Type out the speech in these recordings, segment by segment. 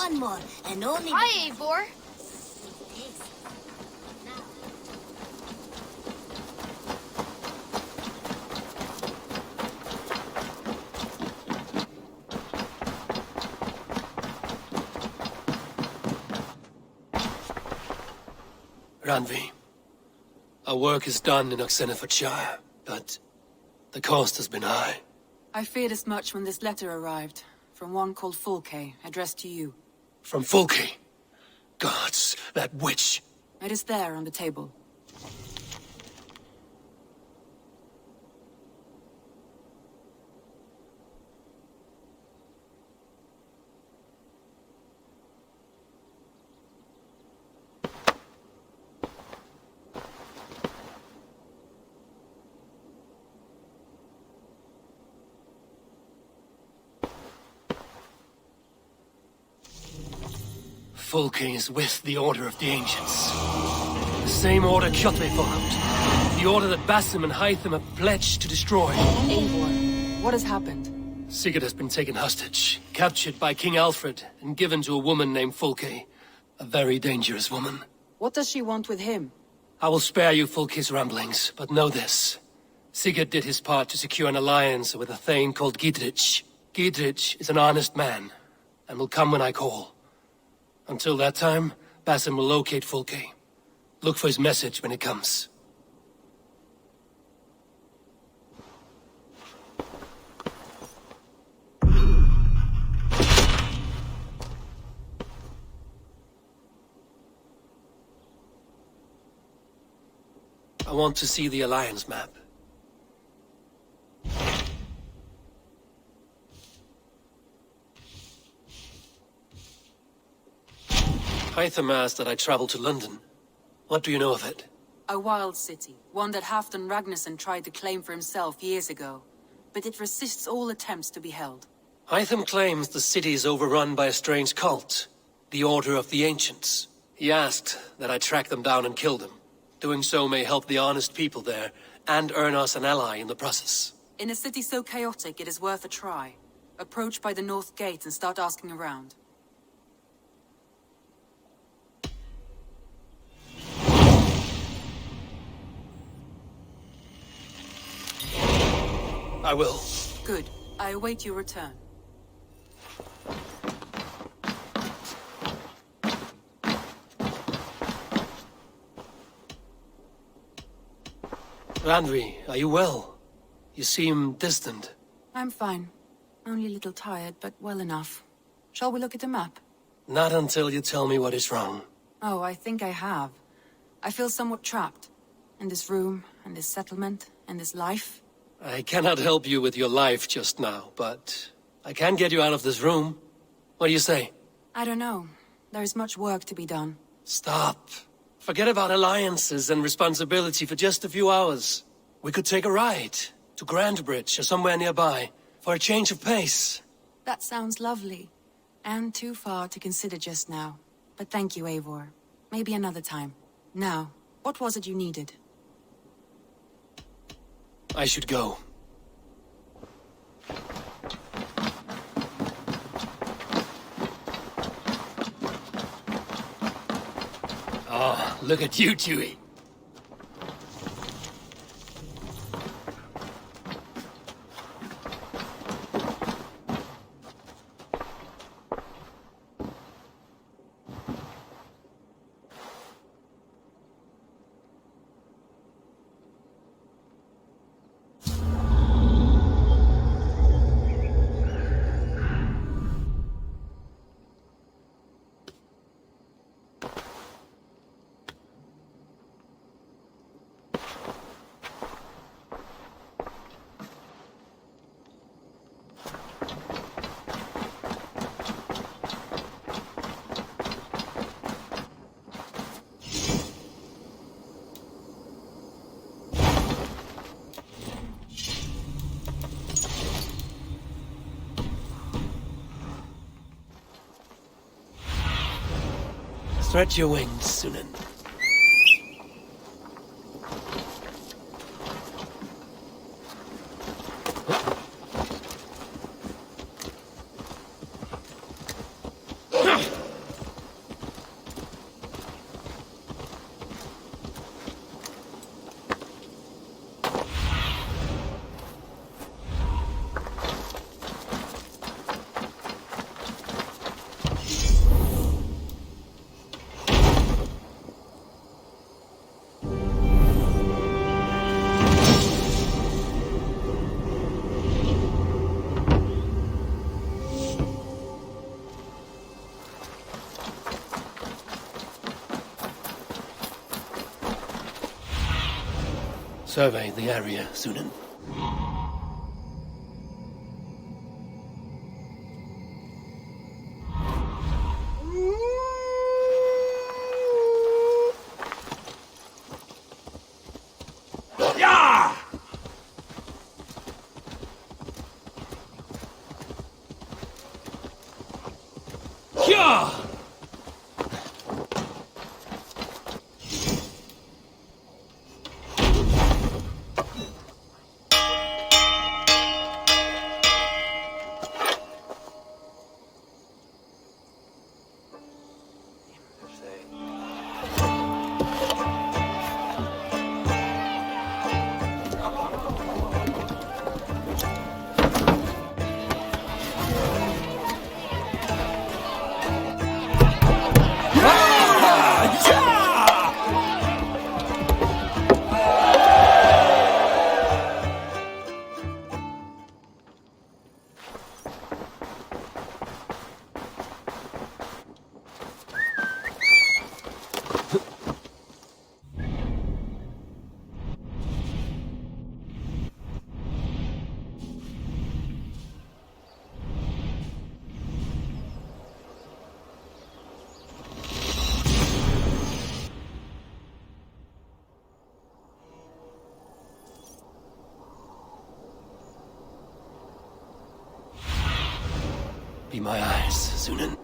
one more, and only... Hi, Eivor. Randvi, our work is done in Oxenfordshire, but the cost has been high. I feared as much when this letter arrived, from one called Fulke, addressed to you. From Fulke? Gods, that witch! It is there on the table. Fulke is with the Order of the Ancients. The same order Kjotve followed. The order that Basim and Hytham have pledged to destroy. Eivor, what has happened? Sigurd has been taken hostage, captured by King Alfred, and given to a woman named Fulke. A very dangerous woman. What does she want with him? I will spare you Fulke's ramblings, but know this. Sigurd did his part to secure an alliance with a thane called Gidrich. Gidrich is an honest man, and will come when I call. Until that time, Basim will locate Fulke. Look for his message when it comes. I want to see the Alliance map. Hytham asked that I travel to London. What do you know of it? A wild city, one that Halfdan Ragnarsson tried to claim for himself years ago. But it resists all attempts to be held. Hytham claims the city is overrun by a strange cult, the Order of the Ancients. He asked that I track them down and kill them. Doing so may help the honest people there, and earn us an ally in the process. In a city so chaotic, it is worth a try. Approach by the North Gate and start asking around. I will. Good. I await your return. Randvi, are you well? You seem distant. I'm fine. Only a little tired, but well enough. Shall we look at the map? Not until you tell me what is wrong. Oh, I think I have. I feel somewhat trapped. In this room, and this settlement, and this life. I cannot help you with your life just now, but I can get you out of this room. What do you say? I don't know. There is much work to be done. Stop. Forget about alliances and responsibility for just a few hours. We could take a ride to Grandbridge or somewhere nearby for a change of pace. That sounds lovely. And too far to consider just now. But thank you, Eivor. Maybe another time. Now, what was it you needed? I should go. Oh, look at you, Chewie. Stretch your wings, Sunan. survey the area, Sunan. Be my eyes, Sunan.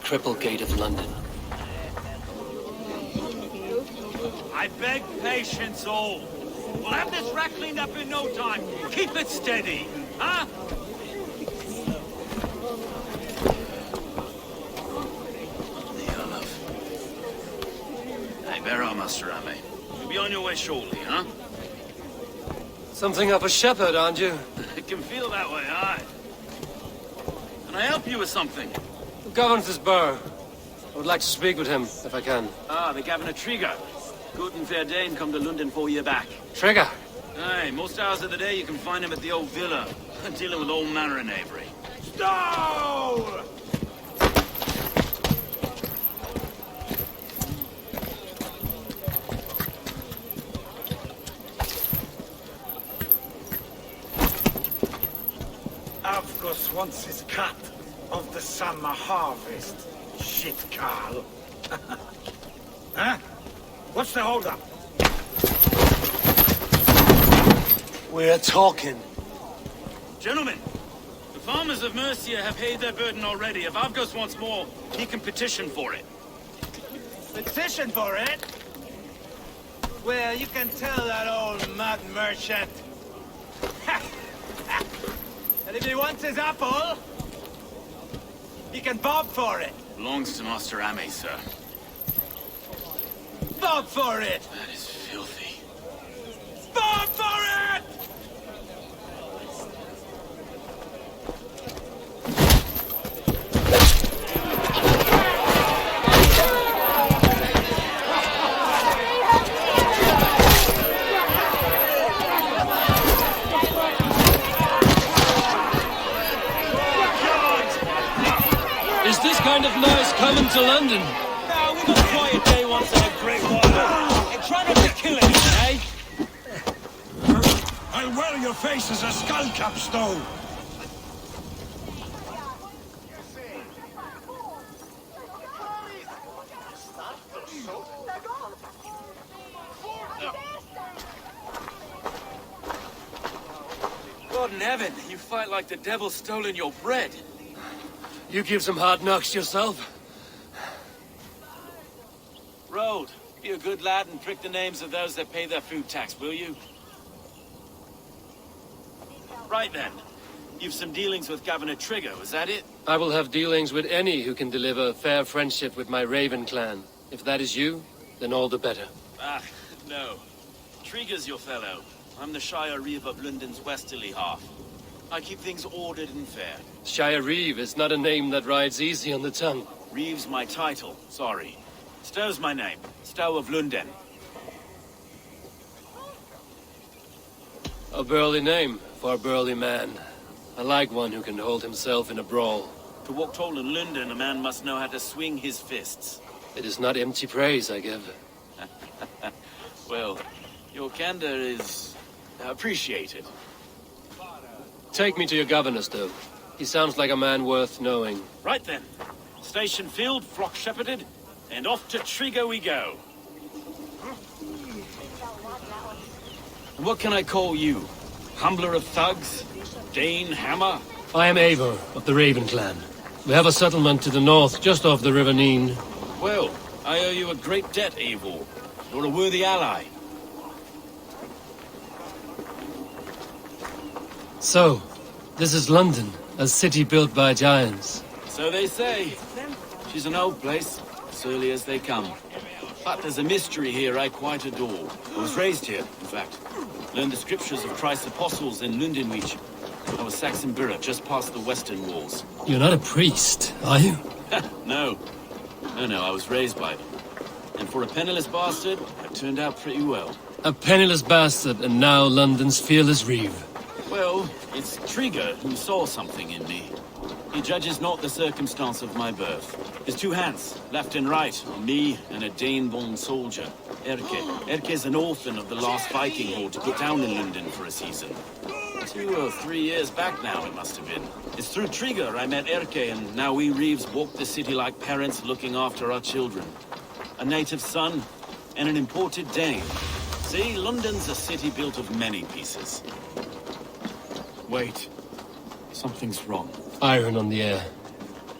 Triple Gate of London. I beg patience, all. We'll have this wreck cleaned up in no time. Keep it steady, huh? Hey, bear on, Master Ame. You'll be on your way shortly, huh? Something of a shepherd, aren't you? It can feel that way, aye. Can I help you with something? Who governs this burgh? I would like to speak with him, if I can. Ah, the Governor Trigger. Good and fair Dane come to London 4 year back. Trigger! Aye, most hours of the day you can find him at the old villa, dealing with all manner of knavery. Stow! Avgos wants his cut of the summer harvest. Shit, Carl. Huh? What's the holdup? We're talking. Gentlemen, the farmers of Mercia have paid their burden already. If Avgos wants more, he can petition for it. Petition for it? Well, you can tell that old mud merchant. And if he wants his apple, he can bob for it. Belongs to Master Ame, sir. Bob for it! That is filthy. Bob for it! coming to London. Now, we got a quiet day once in a great while. And try not to kill anyone, eh? I'll wear your face as a skullcap, Stowe. God in heaven, you fight like the devil's stolen your bread. You give some hard knocks yourself. Road, be a good lad and prick the names of those that pay their food tax, will you? Right then. You've some dealings with Governor Trigger, is that it? I will have dealings with any who can deliver fair friendship with my Raven clan. If that is you, then all the better. Ah, no. Trigger's your fellow. I'm the Shire Reeve of London's westerly half. I keep things ordered and fair. Shire Reeve is not a name that rides easy on the tongue. Reeve's my title, sorry. Stow's my name. Stow of London. A burly name for a burly man. I like one who can hold himself in a brawl. To walk tall in London, a man must know how to swing his fists. It is not empty praise I give. Well, your candor is appreciated. Take me to your governor, Stowe. He sounds like a man worth knowing. Right then. Station filled, flock shepherded, and off to Trigger we go. What can I call you? Humbler of thugs? Dane Hammer? I am Eivor of the Raven clan. We have a settlement to the north, just off the River Neen. Well, I owe you a great debt, Eivor. You're a worthy ally. So, this is London, a city built by giants. So they say. She's an old place, as early as they come. But there's a mystery here I quite adore. I was raised here, in fact. Learned the scriptures of Christ's apostles in Lundenwich. I was Saxon Borough, just past the western walls. You're not a priest, are you? No. No, I was raised by them. And for a penniless bastard, it turned out pretty well. A penniless bastard, and now London's fearless Reeve. Well, it's Trigger who saw something in me. He judges not the circumstance of my birth. His two hands, left and right, on me and a Dane-born soldier, Erke. Erke's an orphan of the last Viking horde to put down in London for a season. 2 or 3 years back now, it must have been. It's through Trigger I met Erke, and now we Reeves walk the city like parents looking after our children. A native son, and an imported Dane. See, London's a city built of many pieces. Wait. Something's wrong. Iron on the air.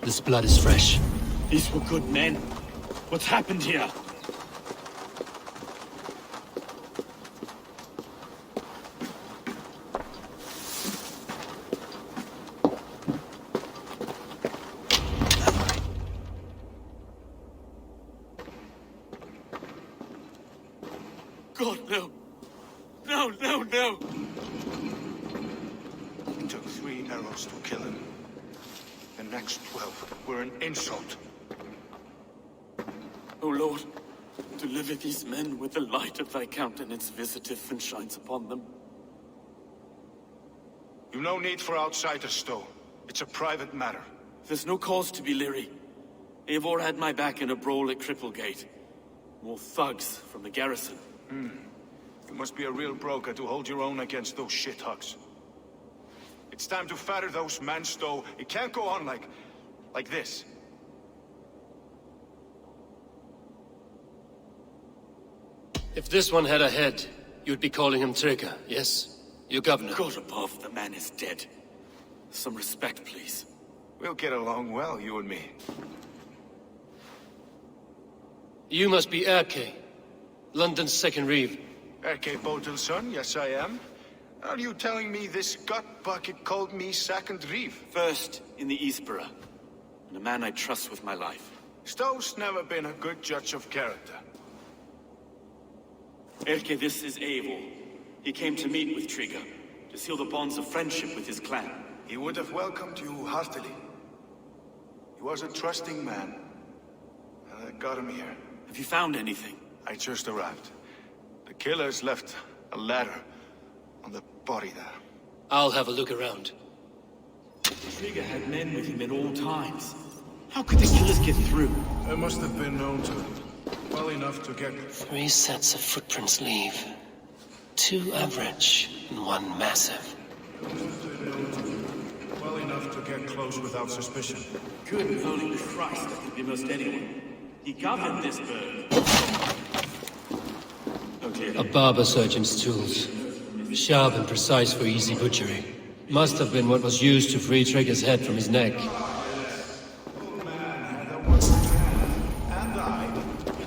This blood is fresh. These were good men. What's happened here? God, no. No. It took 3 arrows to kill him. The next 12 were an insult. O Lord, deliver these men with the light of thy countenance visiteth and shines upon them. You've no need for outsiders, Stowe. It's a private matter. There's no cause to be leery. Eivor had my back in a brawl at Cripplegate. More thugs from the garrison. You must be a real broker to hold your own against those shithugs. It's time to fatter those men, Stowe. It can't go on like this. If this one had a head, you'd be calling him Trigger, yes? Your governor. God above, the man is dead. Some respect, please. We'll get along well, you and me. You must be Erke, London's second Reeve. Erke Botel's son, yes I am. Are you telling me this gut bucket called me second Reeve? First in the Eastborough, and a man I trust with my life. Stowe's never been a good judge of character. Erke, this is Eivor. He came to meet with Trigger, to seal the bonds of friendship with his clan. He would have welcomed you heartily. He was a trusting man. And I got him here. Have you found anything? I just arrived. The killers left a ladder on the body there. I'll have a look around. Trigger had men with him at all times. How could the killers get through? They must have been known to. Well enough to get... 3 sets of footprints leave. 2 average and 1 massive. Well enough to get close without suspicion. Good holy Christ, that could be most anyone. He covered this bird. Okay. A barber surgeon's tools. Sharp and precise for easy butchery. Must have been what was used to free Trigger's head from his neck. I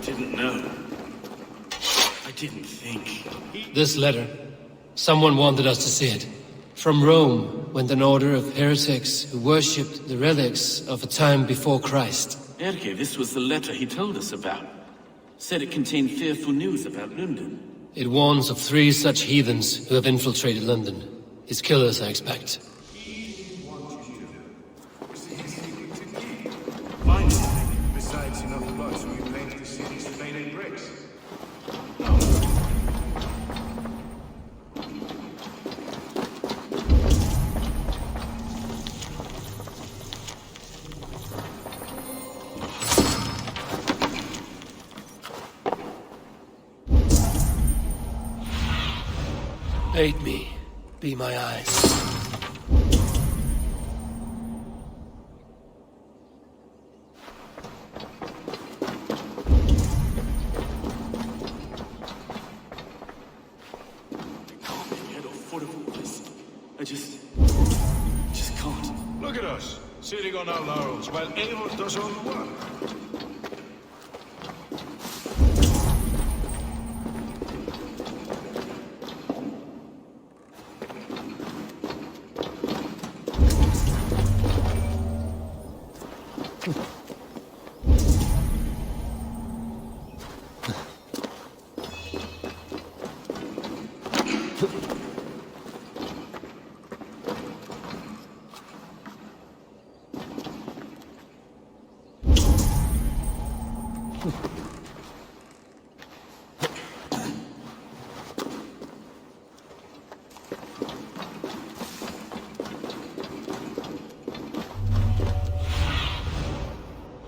didn't know. I didn't think. This letter. Someone wanted us to see it. From Rome went an order of heretics who worshipped the relics of a time before Christ. Erke, this was the letter he told us about. Said it contained fearful news about London. It warns of 3 such heathens who have infiltrated London. His killers, I expect. Besides enough blood to repaint the city's faded bricks. Aid me. Be my eyes. I just can't. Look at us, sitting on our laurels while Eivor does all the work.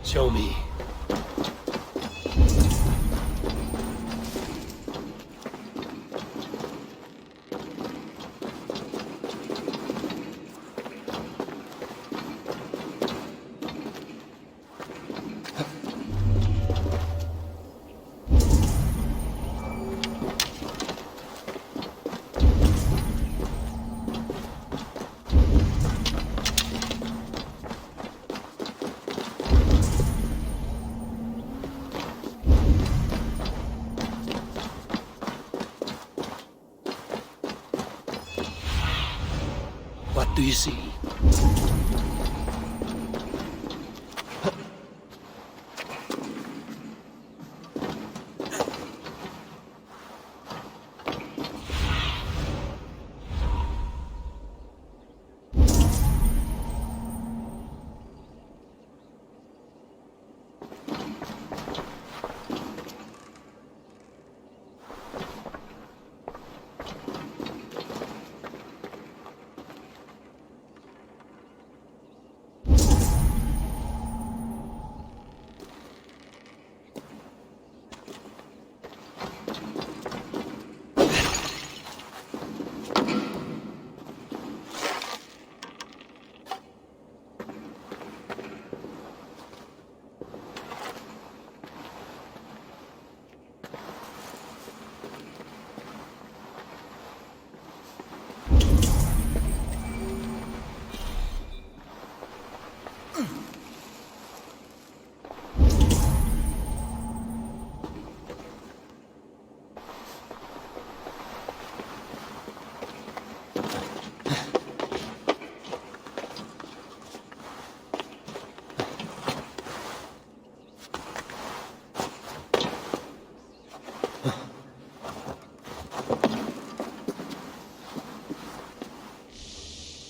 Show me. What do you see?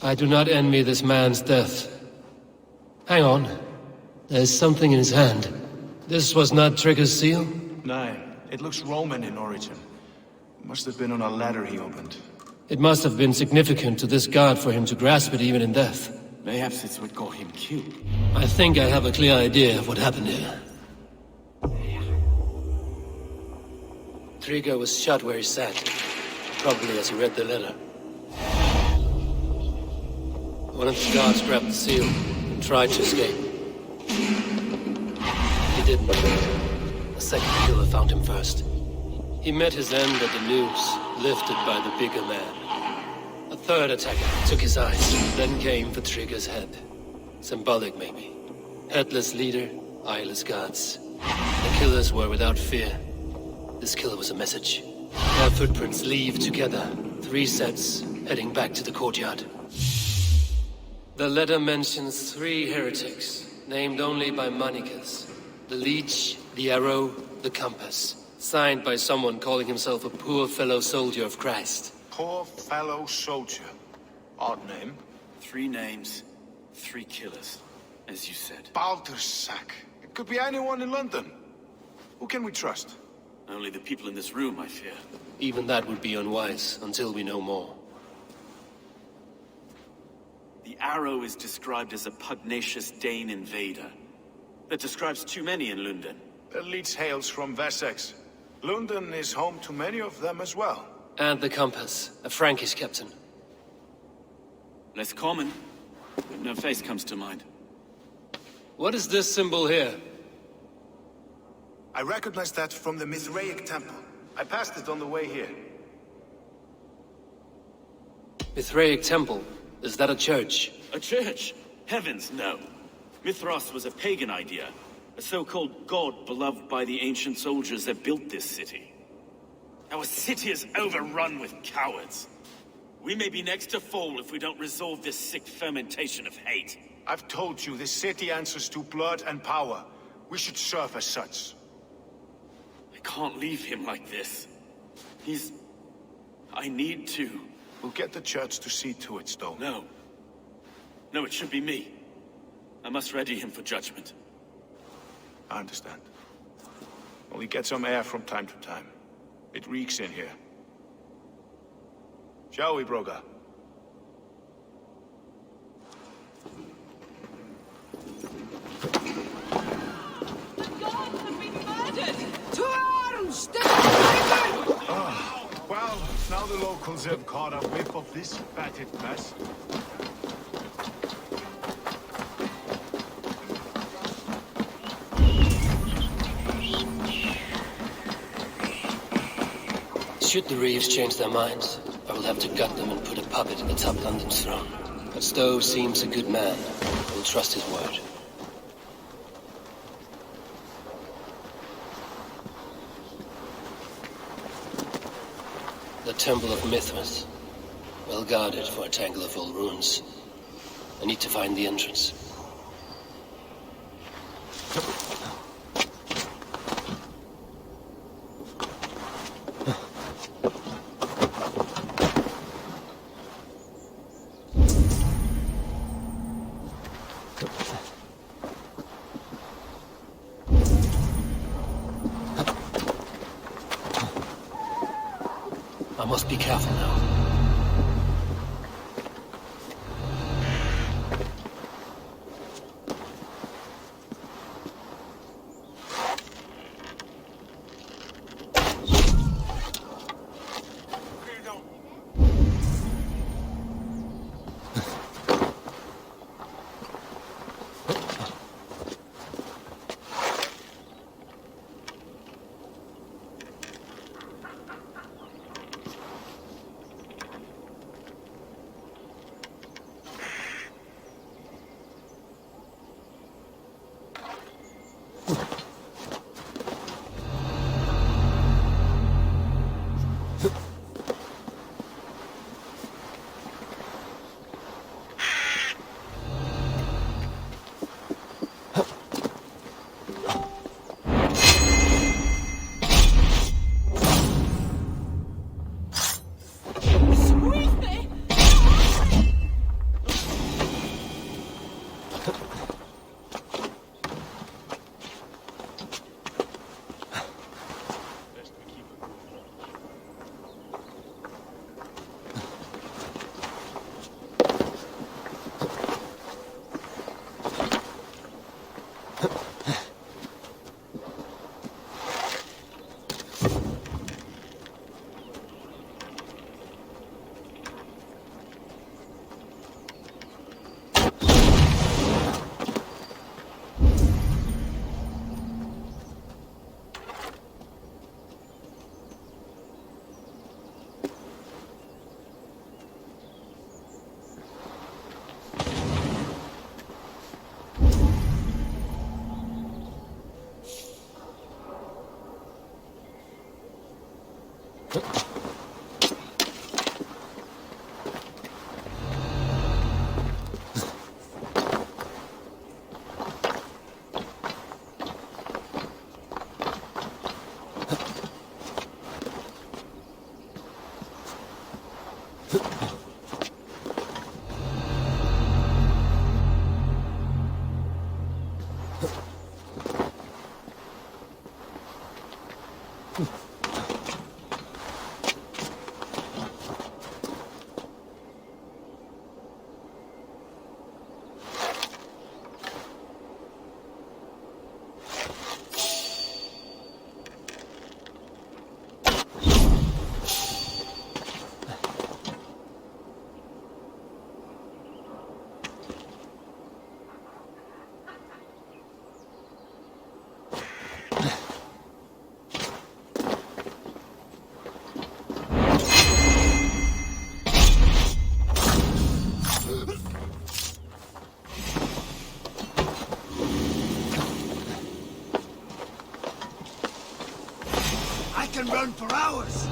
I do not envy this man's death. Hang on. There's something in his hand. This was not Trigger's seal? No, it looks Roman in origin. Must have been on a ladder he opened. It must have been significant to this god for him to grasp it even in death. Mayhaps it's what got him killed. I think I have a clear idea of what happened here. Triga was shot where he sat, probably as he read the letter. One of the guards grabbed the seal and tried to escape. He didn't. A second killer found him first. He met his end at the noose, lifted by the bigger man. A third attacker took his eyes, then came for Trigger's head. Symbolic, maybe. Headless leader, eyeless guards. The killers were without fear. This killer was a message. Their footprints leave together. 3 sets, heading back to the courtyard. The letter mentions 3 heretics, named only by monikers. The Leech, the Arrow, the Compass. Signed by someone calling himself a poor fellow soldier of Christ. Poor fellow soldier. Odd name. 3 names, 3 killers, as you said. Baldersack. It could be anyone in London. Who can we trust? Only the people in this room, I fear. Even that would be unwise, until we know more. The Arrow is described as a pugnacious Dane invader. That describes too many in London. The Leech hails from Wessex. London is home to many of them as well. And the Compass, a Frankish captain. Less common, but no face comes to mind. What is this symbol here? I recognize that from the Mithraic temple. I passed it on the way here. Mithraic temple? Is that a church? A church? Heavens, no. Mithras was a pagan idea. A so-called god beloved by the ancient soldiers that built this city. Our city is overrun with cowards. We may be next to fall if we don't resolve this sick fermentation of hate. I've told you, this city answers to blood and power. We should serve as such. I can't leave him like this. I need to. We'll get the church to see to it, Stone. No. No, it should be me. I must ready him for judgment. I understand. Only get some air from time to time. It reeks in here. Shall we, Broga? To arms! Stand Well, now the locals have caught a whiff of this fatted mess. Should the Reeves change their minds, I will have to gut them and put a puppet atop London's throne. But Stowe seems a good man. I will trust his word. The Temple of Mithras. Well guarded for a tangle of old ruins. I need to find the entrance. I must be careful now. I can run for hours.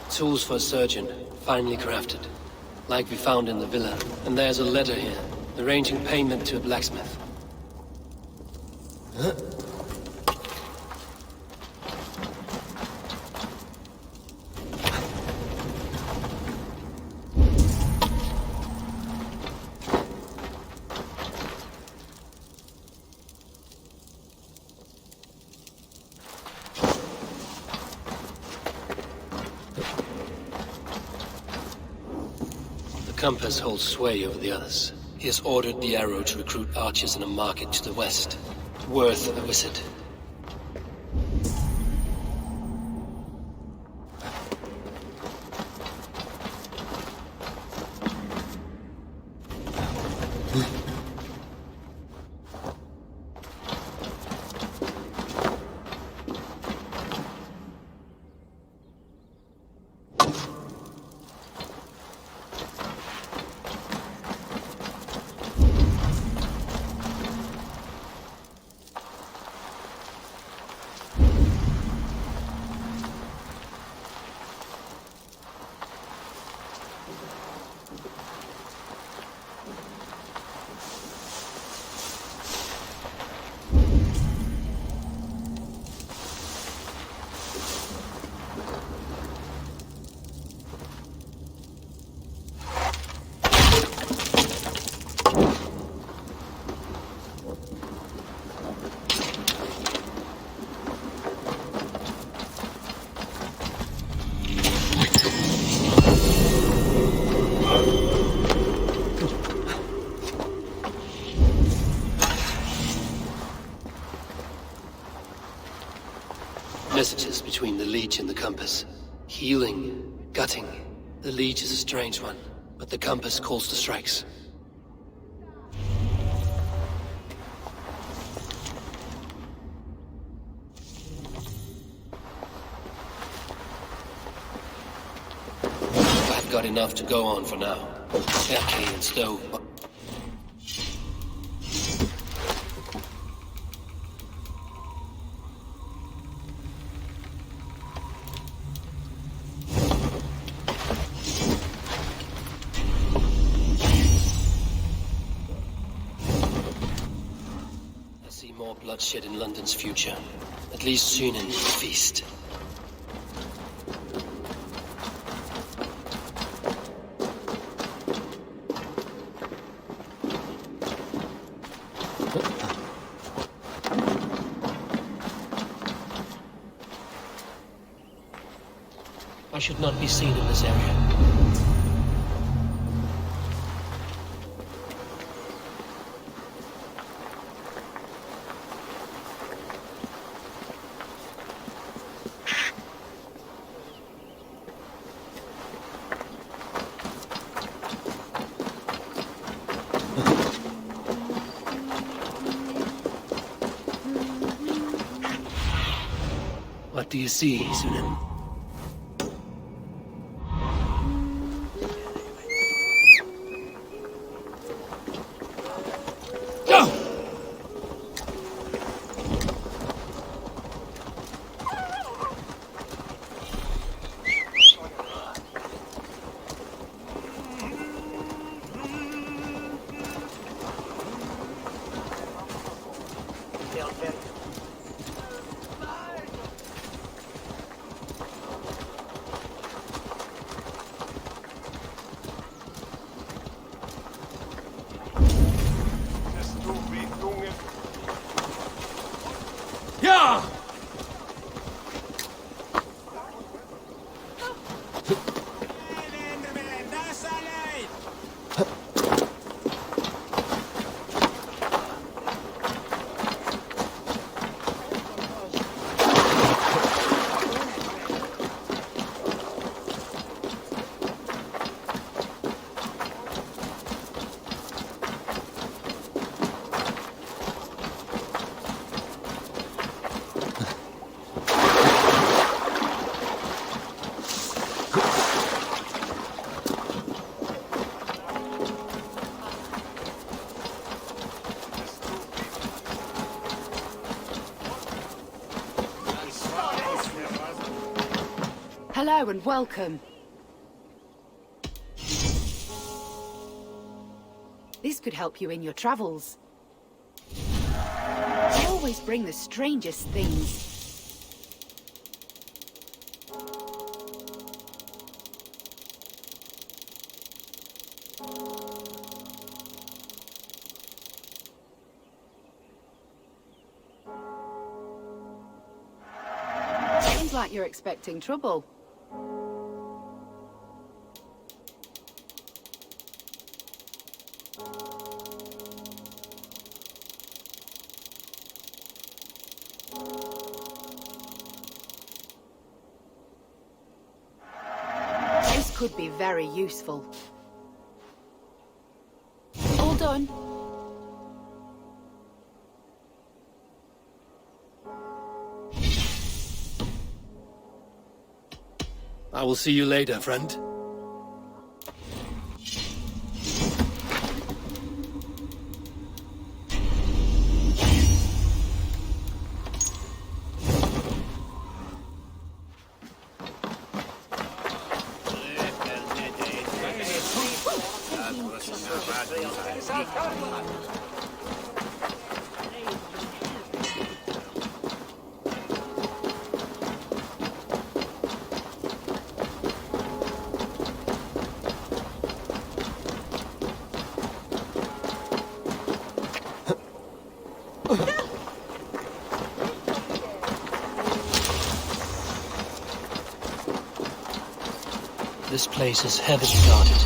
Tools for a surgeon, finely crafted. Like we found in the villa. And there's a letter here, arranging payment to a blacksmith. The compass holds sway over the others. He has ordered the arrow to recruit archers in a market to the west. Worth a visit. messages between the Leech and the Compass. Healing, gutting. The Leech is a strange one, but the Compass calls the strikes. I've got enough to go on for now. Erke and Stowe. I see more bloodshed in London's future. At least soon in the feast. I should not be seen in this area. What do you see, Sunan? Hello and welcome. This could help you in your travels. They always bring the strangest things. Seems like you're expecting trouble. This could be very useful. All done. I will see you later, friend. This place is heavily guarded.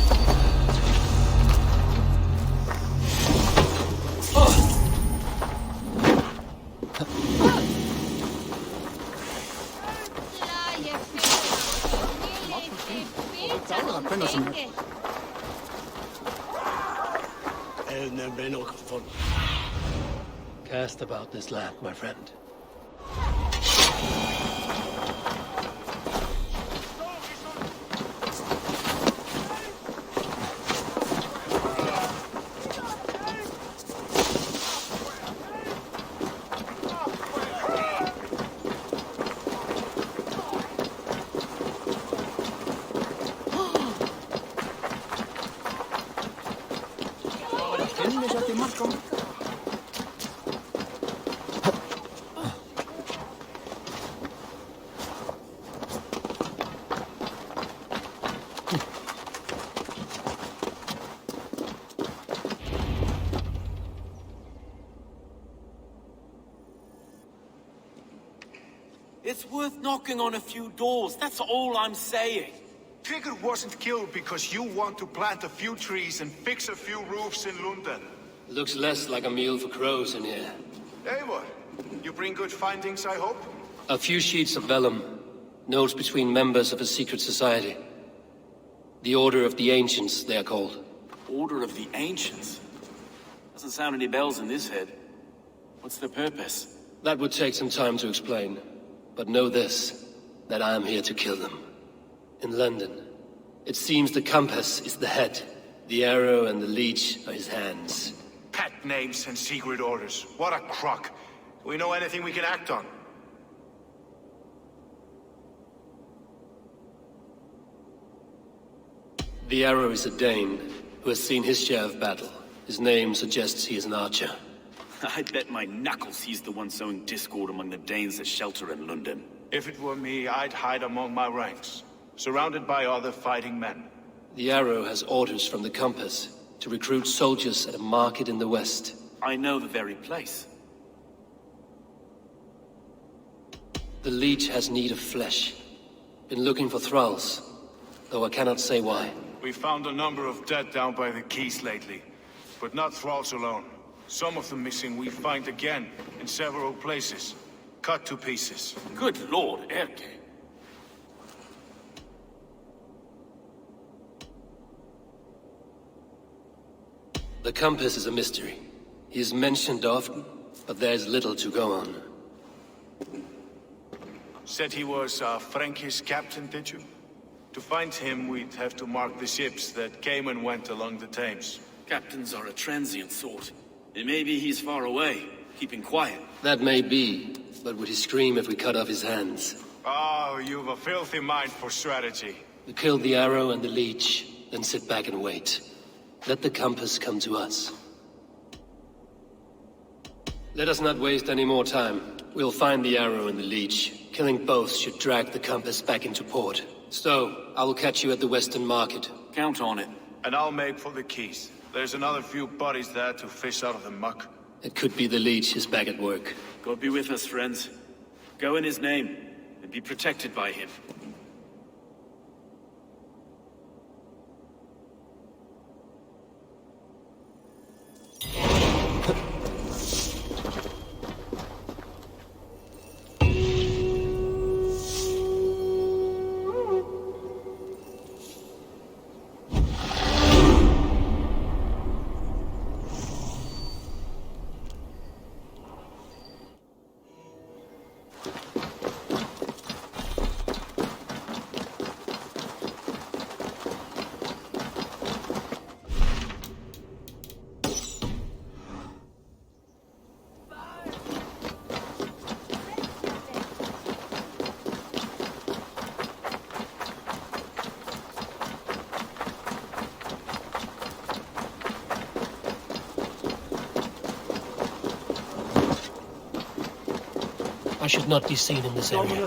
Cast about this land, my friend. It's worth knocking on a few doors, that's all I'm saying. Trigger wasn't killed because you want to plant a few trees and fix a few roofs in London. Looks less like a meal for crows in here. Eivor, you bring good findings, I hope? A few sheets of vellum. Notes between members of a secret society. The Order of the Ancients, they are called. Order of the Ancients? Doesn't sound any bells in this head. What's the purpose? That would take some time to explain. But know this, that I am here to kill them. In London, it seems the compass is the head. The arrow and the leech are his hands. Pet names and secret orders. What a crock. Do we know anything we can act on? The arrow is a Dane, who has seen his share of battle. His name suggests he is an archer. I bet my knuckles he's the one sowing discord among the Danes that shelter in London. If it were me, I'd hide among my ranks, surrounded by other fighting men. The arrow has orders from the compass to recruit soldiers at a market in the west. I know the very place. The leech has need of flesh. Been looking for thralls, though I cannot say why. We found a number of dead down by the quays lately, but not thralls alone. Some of the missing we find again in several places, cut to pieces. Good lord, Erke. The compass is a mystery. He is mentioned often, but there is little to go on. Said he was a Frankish captain, did you? To find him, we'd have to mark the ships that came and went along the Thames. Captains are a transient sort. It may be he's far away, keeping quiet. That may be, but would he scream if we cut off his hands? Oh, you've a filthy mind for strategy. We kill the arrow and the leech, then sit back and wait. Let the compass come to us. Let us not waste any more time. We'll find the arrow and the leech. Killing both should drag the compass back into port. Stowe, I will catch you at the Western Market. Count on it. And I'll make for the quays. There's another few bodies there to fish out of the muck. It could be the leech is back at work. God be with us, friends. Go in his name, and be protected by him. I should not be seen in this area.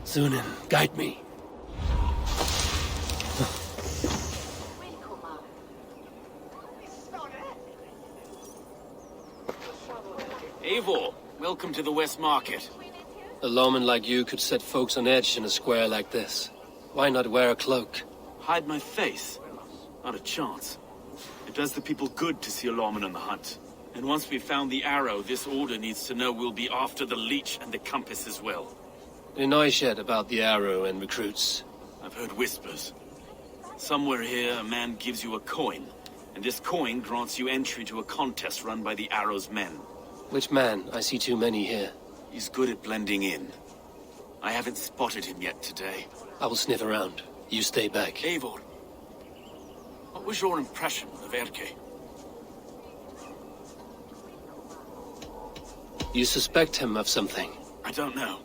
Sunan, guide me. to the West Market. A lawman like you could set folks on edge in a square like this. Why not wear a cloak? Hide my face? Not a chance. It does the people good to see a lawman on the hunt. And once we've found the arrow, this order needs to know we'll be after the leech and the compass as well. Any noise yet about the arrow and recruits? I've heard whispers. Somewhere here, a man gives you a coin, and this coin grants you entry to a contest run by the Arrow's men. Which man? I see too many here. He's good at blending in. I haven't spotted him yet today. I will sniff around. You stay back. Eivor, what was your impression of Erke? You suspect him of something? I don't know.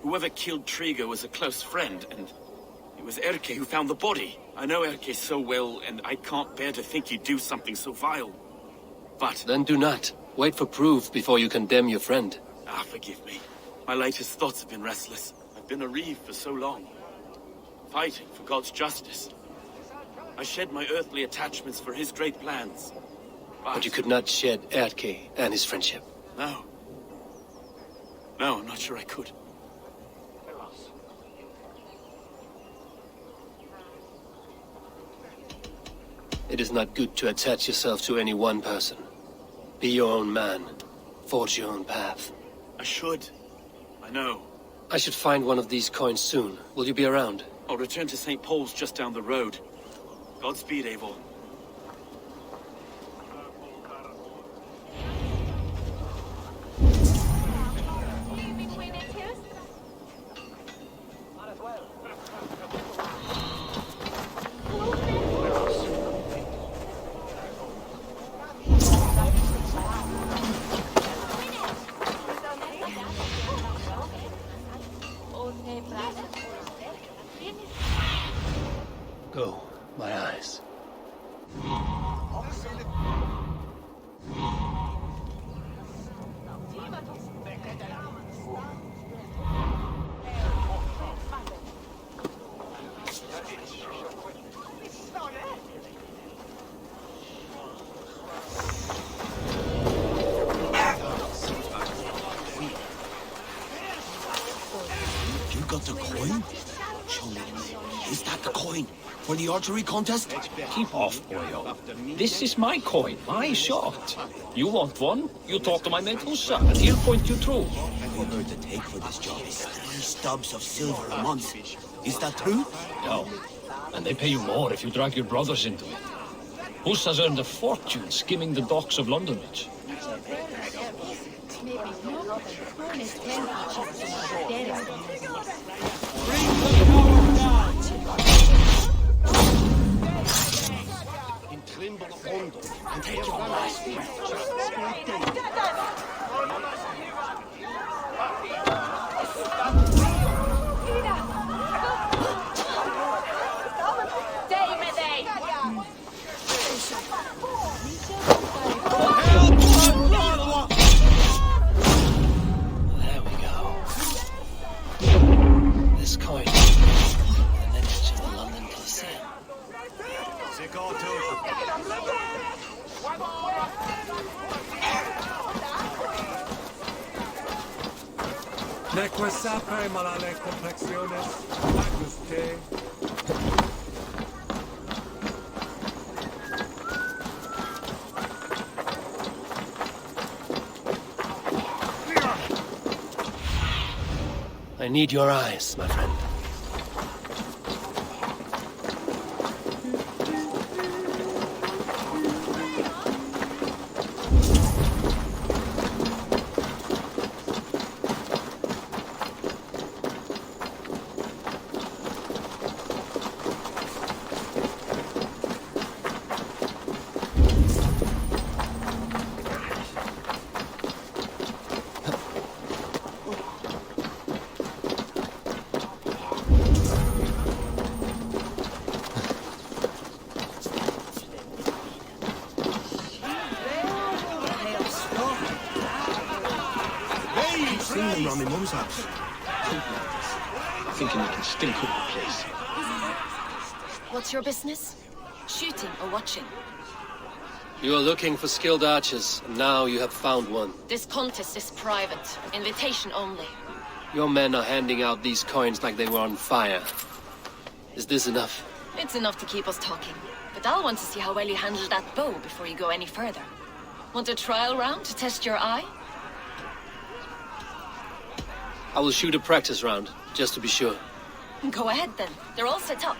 Whoever killed Triga was a close friend, and it was Erke who found the body. I know Erke so well, and I can't bear to think he'd do something so vile. But... Then do not. Wait for proof before you condemn your friend. Forgive me. My latest thoughts have been restless. I've been a reeve for so long. Fighting for God's justice. I shed my earthly attachments for his great plans. But you could not shed Erke and his friendship. No. No, I'm not sure I could. It is not good to attach yourself to any one person. Be your own man. Forge your own path. I should. I know. I should find one of these coins soon. Will you be around? I'll return to St. Paul's just down the road. Godspeed, Eivor. Go, my eyes. You got the coin? Show me. Is that the coin? For the archery contest? Keep off, boyo. This is my coin, my shot. You want one? You talk to my mate Hussa, and he'll point you through. We heard the take for this job is 3 stubs of silver a month. Is that true? No. And they pay you more if you drag your brothers into it. Hussa's earned a fortune skimming the docks of London Bridge. And take your last There we go. This coin. An image of the London Coliseum. Neque sape malale complexiones, magnus te. I need your eyes, my friend. Sing them round my mum's house. Thinking you can stink up the place. What's your business? Shooting or watching? You are looking for skilled archers, and now you have found one. This contest is private. Invitation only. Your men are handing out these coins like they were on fire. Is this enough? It's enough to keep us talking. But I'll want to see how well you handle that bow before you go any further. Want a trial round to test your eye? I will shoot a practice round, just to be sure. Go ahead then. They're all set up.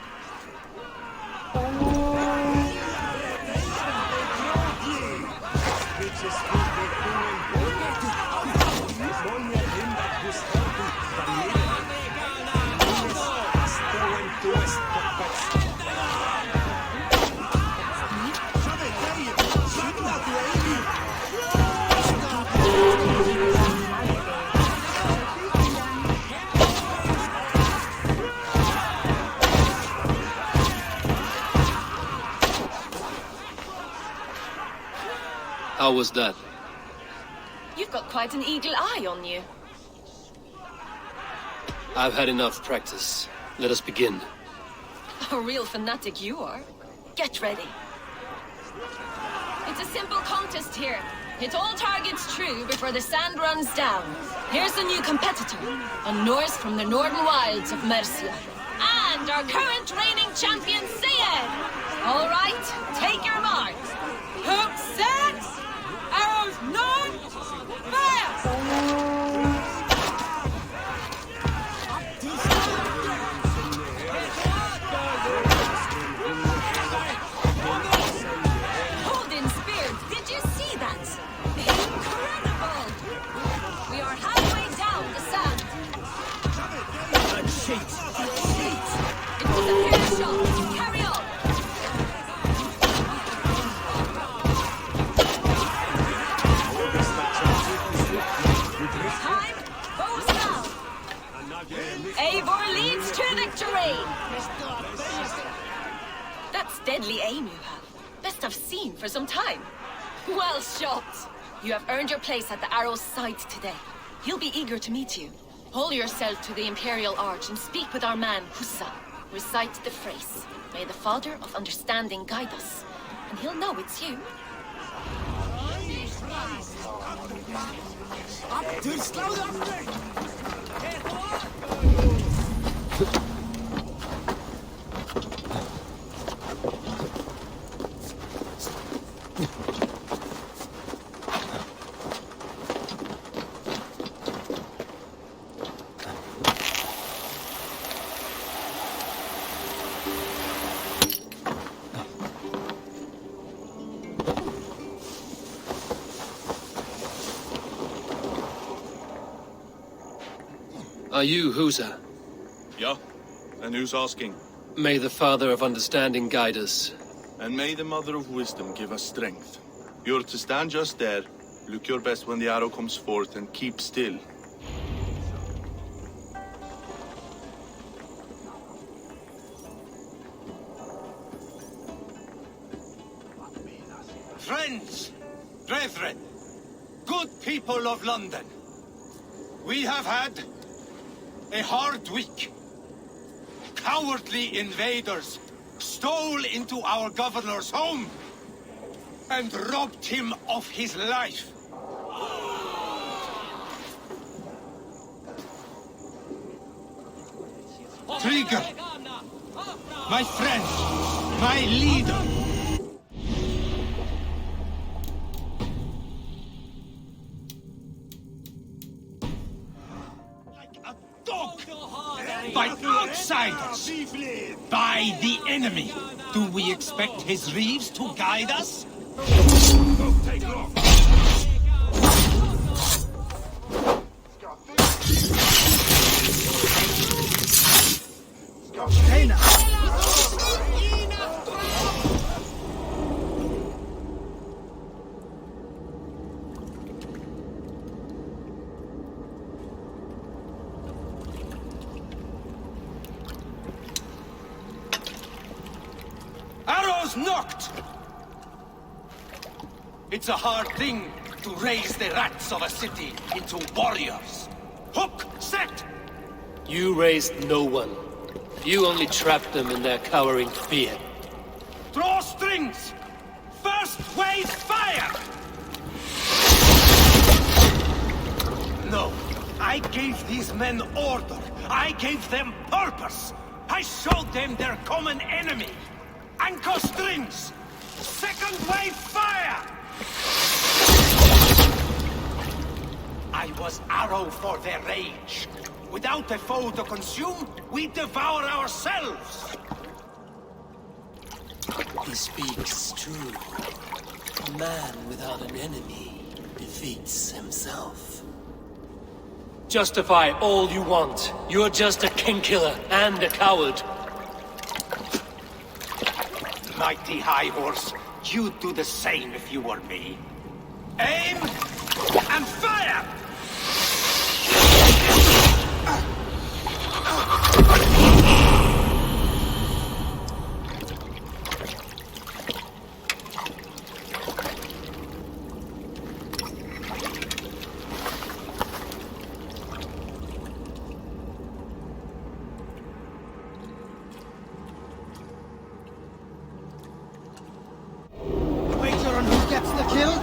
How was that? You've got quite an eagle eye on you. I've had enough practice. Let us begin. A real fanatic you are. Get ready. It's a simple contest here. Hit all targets true before the sand runs down. Here's a new competitor, a Norse from the northern wilds of Mercia. And our current reigning champion, Sion! All right, take your mark. Hook set! Arrows none! Fire! Deadly aim you have. Best I've seen for some time. Well shot. You have earned your place at the arrow's side today. He'll be eager to meet you. Hold yourself to the Imperial Arch and speak with our man, Hussa. Recite the phrase. May the Father of Understanding guide us. And he'll know it's you. Are you Husa? Yeah? And who's asking? May the Father of Understanding guide us. And may the Mother of Wisdom give us strength. You're to stand just there, look your best when the arrow comes forth, and keep still. Friends, brethren, good people of London, we have had a hard week. Cowardly invaders stole into our governor's home and robbed him of his life. Trigger, my friend, my leader. By outsiders! By the enemy! Do we expect his reeves to guide us? Knocked! It's a hard thing to raise the rats of a city into warriors. Hook, set! You raised no one. You only trapped them in their cowering fear. Draw strings! First wave! wave fire! No, I gave these men order. I gave them purpose. I showed them their common enemy. Anchor strings! Second wave fire! I was arrow for their rage. Without a foe to consume, we devour ourselves! He speaks true. A man without an enemy defeats himself. Justify all you want. You're just a king-killer and a coward. Mighty High Horse, you'd do the same if you were me. Aim and fire! Wager on who gets the kill?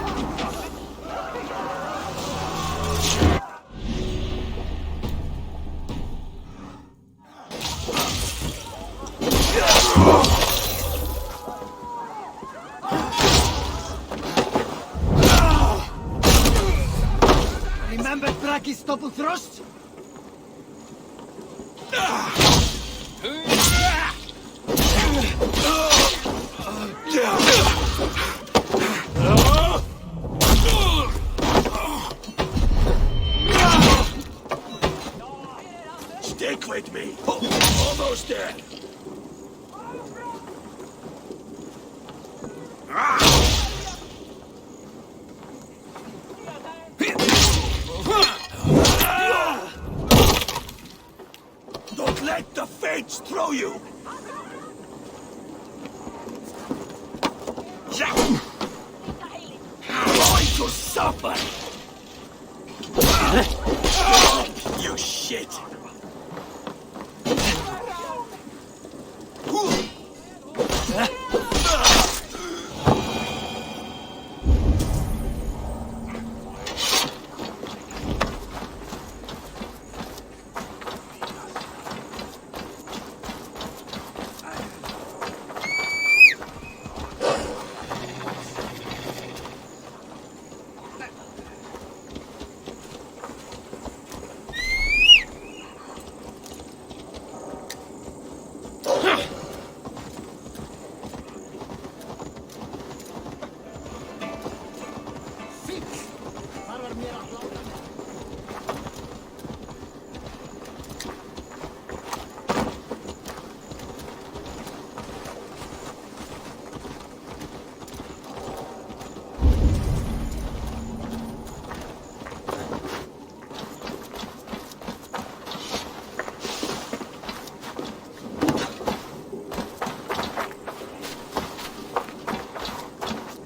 Remember Braki's double thrust? Stick with me. Almost dead. Don't let the fates throw you. Going to suffer. You shit.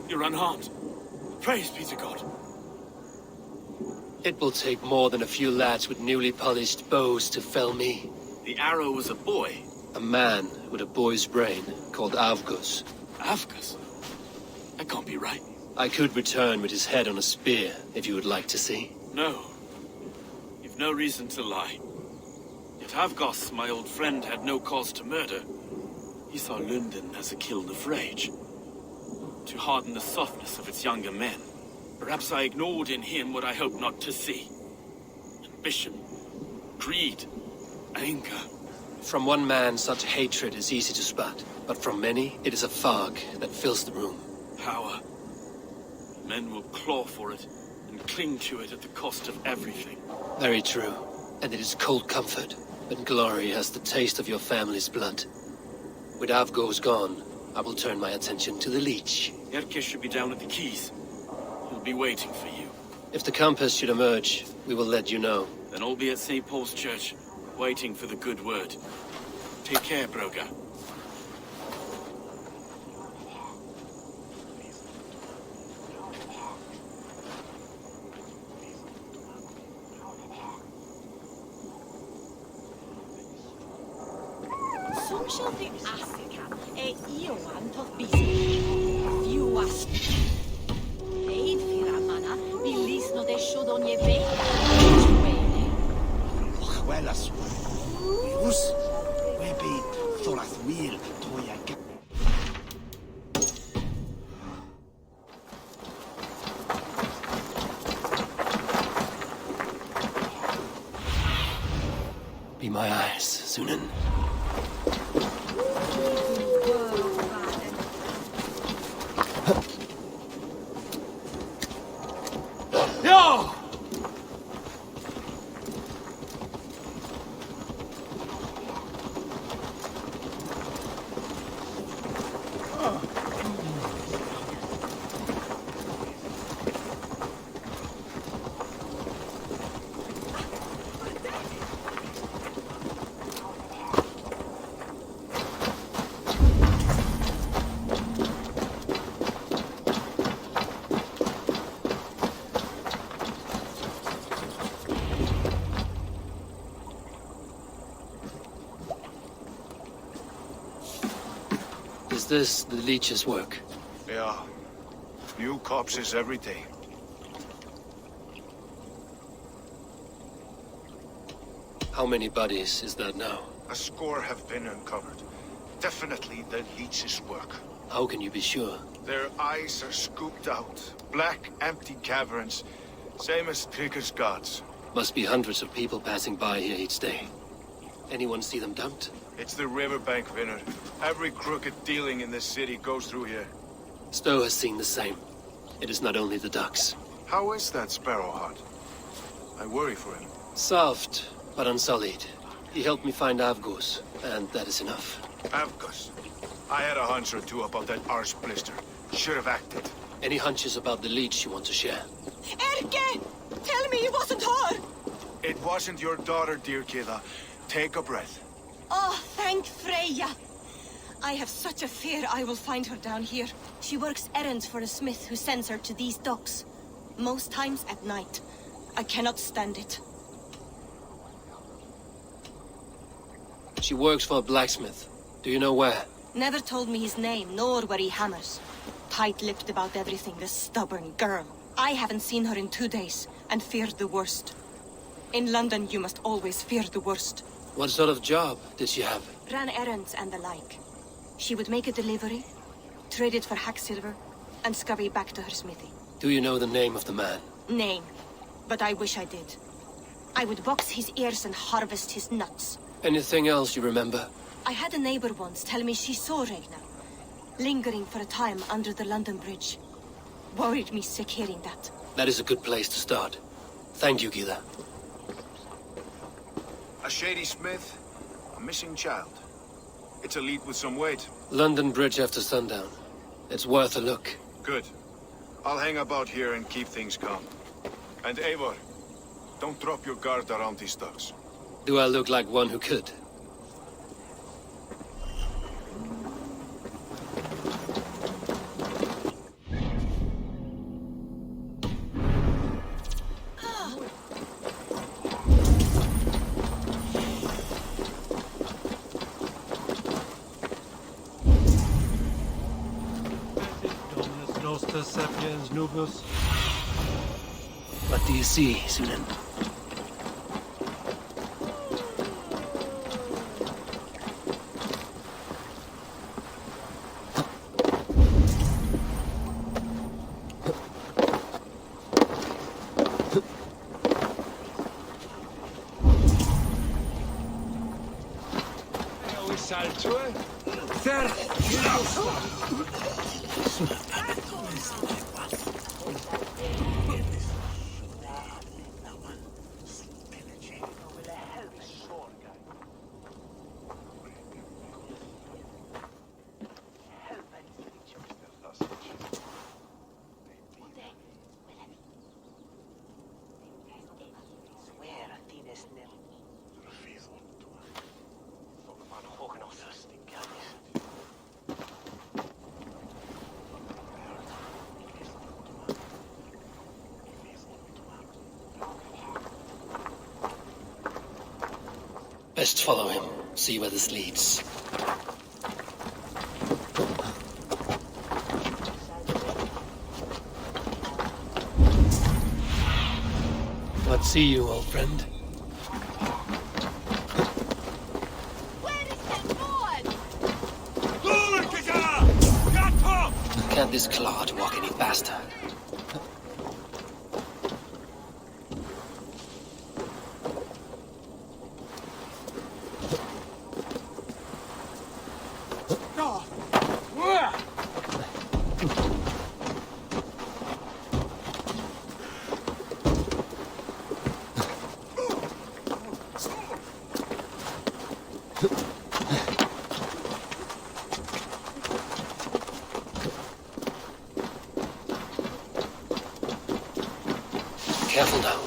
You're unharmed. Praise be to God. It will take more than a few lads with newly polished bows to fell me. The arrow was a boy. A man with a boy's brain called Avgus. Avgus? That can't be right. I could return with his head on a spear, if you would like to see. No. You've no reason to lie. Yet Avgos, my old friend, had no cause to murder. He saw London as a kiln of rage. To harden the softness of its younger men. Perhaps I ignored in him what I hoped not to see. Ambition, greed, anger. From one man, such hatred is easy to spot, but from many, it is a fog that fills the room. Power. Men will claw for it and cling to it at the cost of everything. Very true. And it is cold comfort, but glory has the taste of your family's blood. With Avgos gone, I will turn my attention to the Leech. Erke should be down at the quays. He'll be waiting for you. If the compass should emerge, we will let you know. Then I'll be at St. Paul's Church, waiting for the good word. Take care, Broga. Social di Asica e io anto bisogno. Few chaud on your bay. Juelas. Virus. Webi. Thorath wheel. Toya. Be my eyes, Sunan. Yo! Is this the leech's work? Yeah. New corpses every day. How many bodies is that now? A score have been uncovered. Definitely the leech's work. How can you be sure? Their eyes are scooped out. Black, empty caverns. Same as Trigger's gods. Must be hundreds of people passing by here each day. Anyone see them dumped? It's the riverbank, Vinner. Every crooked dealing in this city goes through here. Stowe has seen the same. It is not only the ducks. How is that Sparrowheart? I worry for him. Soft, but unsullied. He helped me find Avgos, and that is enough. Avgus. I had a hunch or two about that arse blister. Should have acted. Any hunches about the leech you want to share? Erke! Tell me it wasn't her! It wasn't your daughter, dear Kida. Take a breath. Oh, thank Freya. I have such a fear I will find her down here. She works errands for a smith who sends her to these docks. Most times at night. I cannot stand it. She works for a blacksmith. Do you know where? Never told me his name, nor where he hammers. Tight-lipped about everything, this stubborn girl. I haven't seen her in 2 days, and feared the worst. In London, you must always fear the worst. What sort of job did she have? Ran errands and the like. She would make a delivery, trade it for hack silver, and scurry back to her smithy. Do you know the name of the man? Name. But I wish I did. I would box his ears and harvest his nuts. Anything else you remember? I had a neighbor once tell me she saw Regna, lingering for a time under the London Bridge. Worried me sick hearing that. That is a good place to start. Thank you, Gila. A shady smith, a missing child. It's a lead with some weight. London Bridge after sundown. It's worth a look. Good. I'll hang about here and keep things calm. And Eivor, don't drop your guard around these ducks. Do I look like one who could? Nostra sapiens nubus. What do you see, Sunan? Best follow him, see where this leads. see you, old friend. Can't this clod walk any faster? Careful now.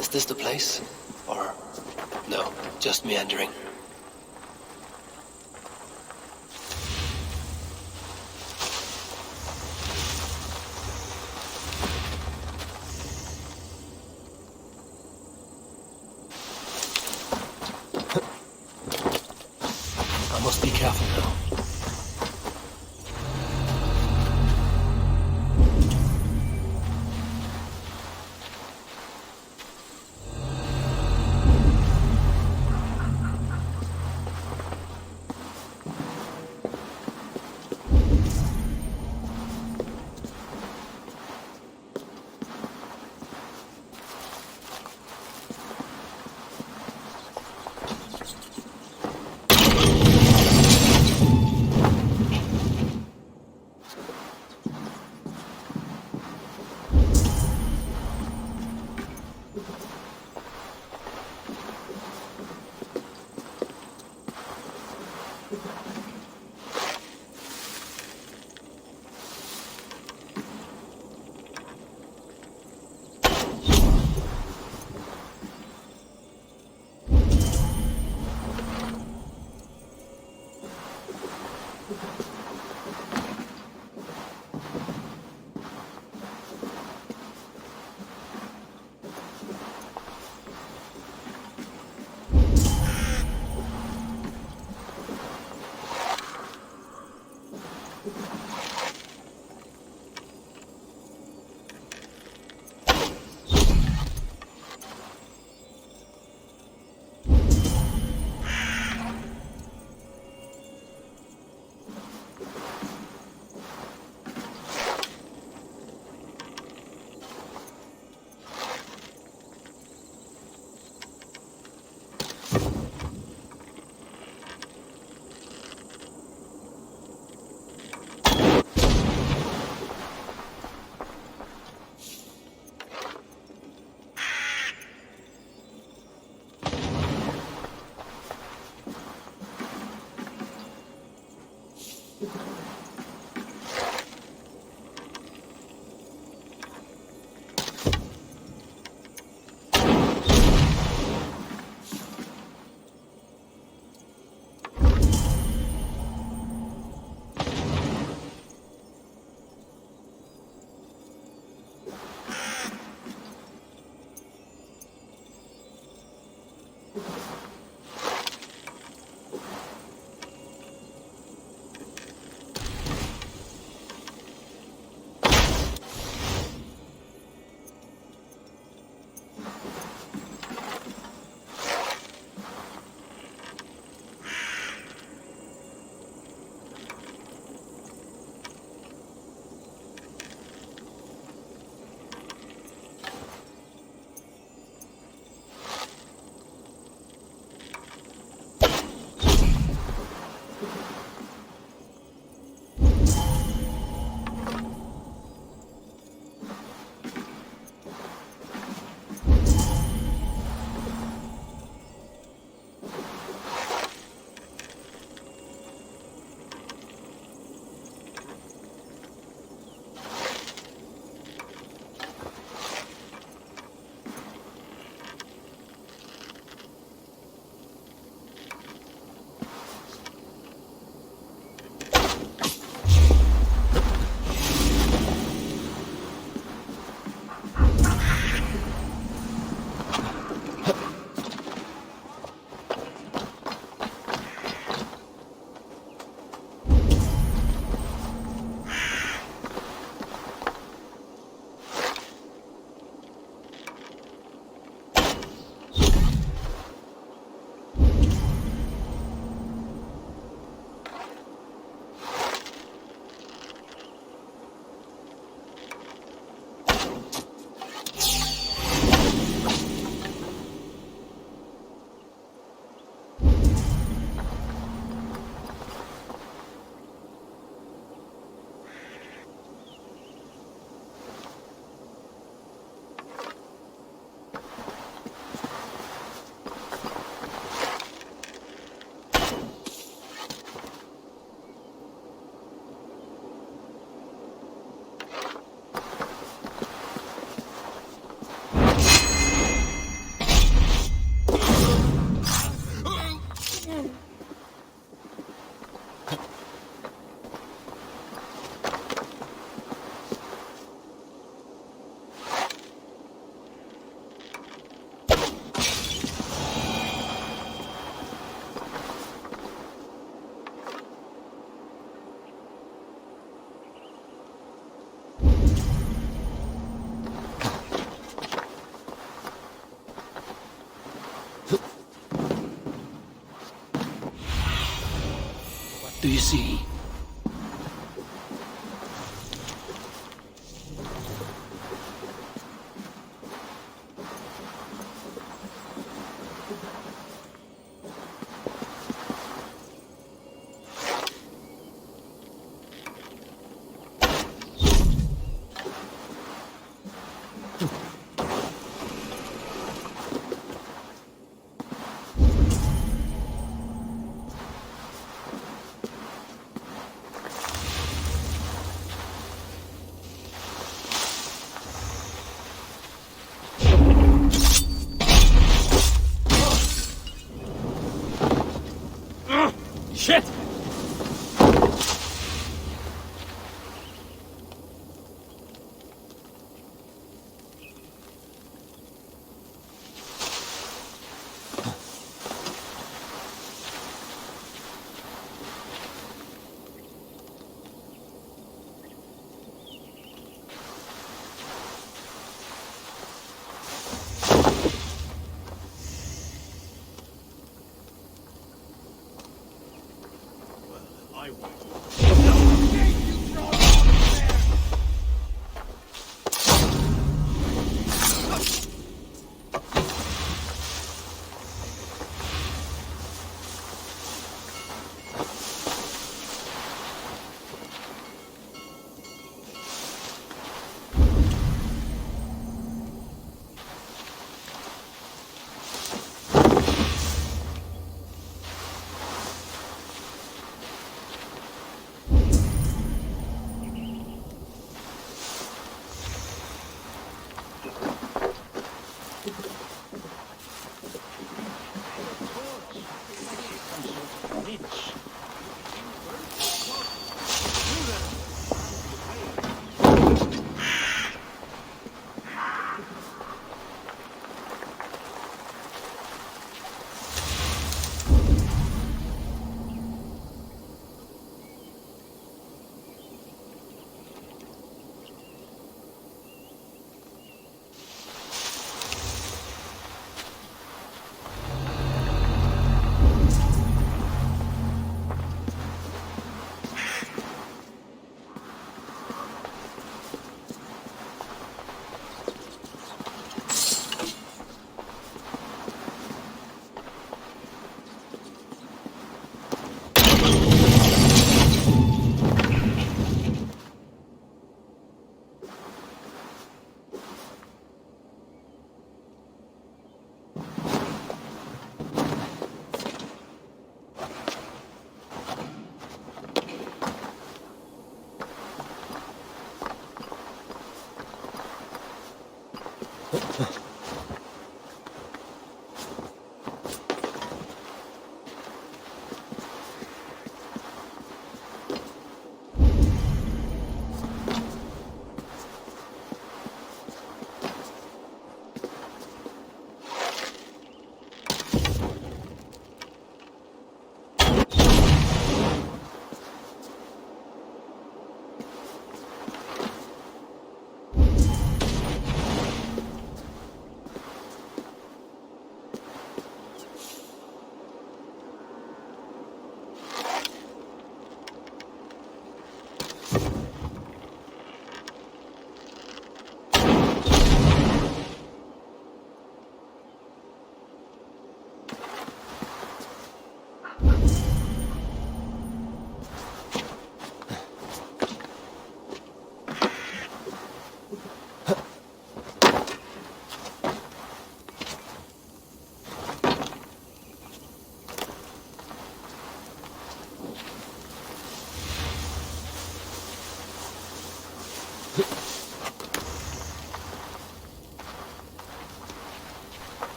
Is this the place? Or... no, just meandering? I must be careful now. do you see? Shit!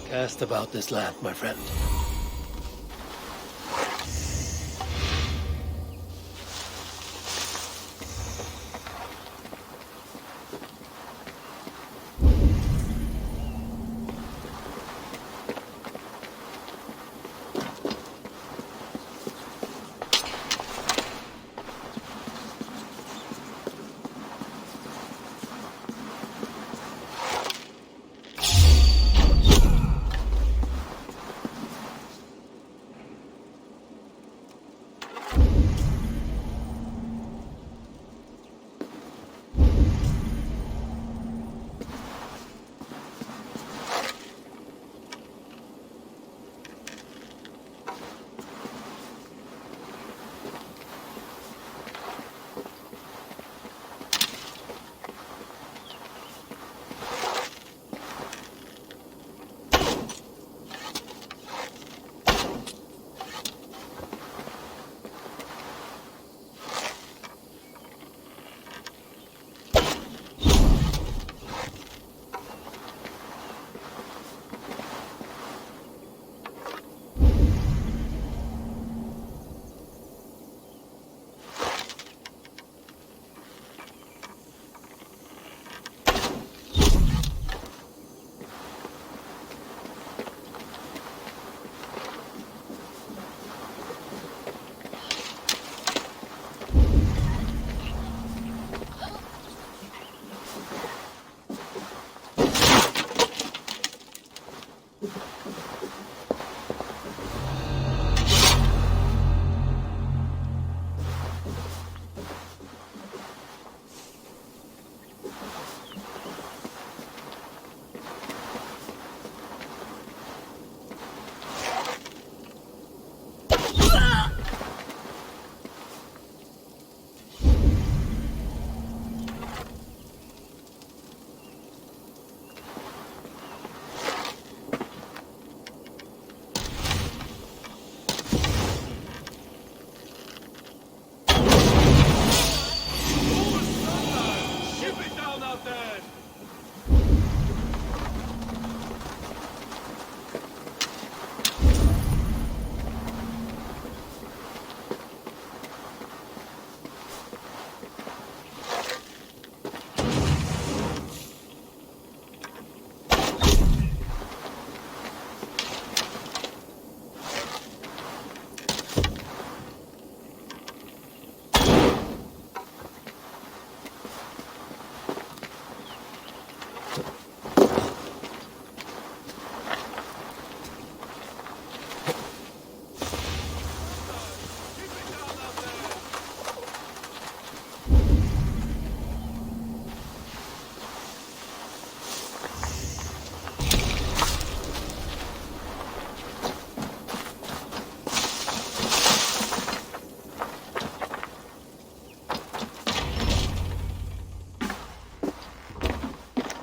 Cast about this land, my friend.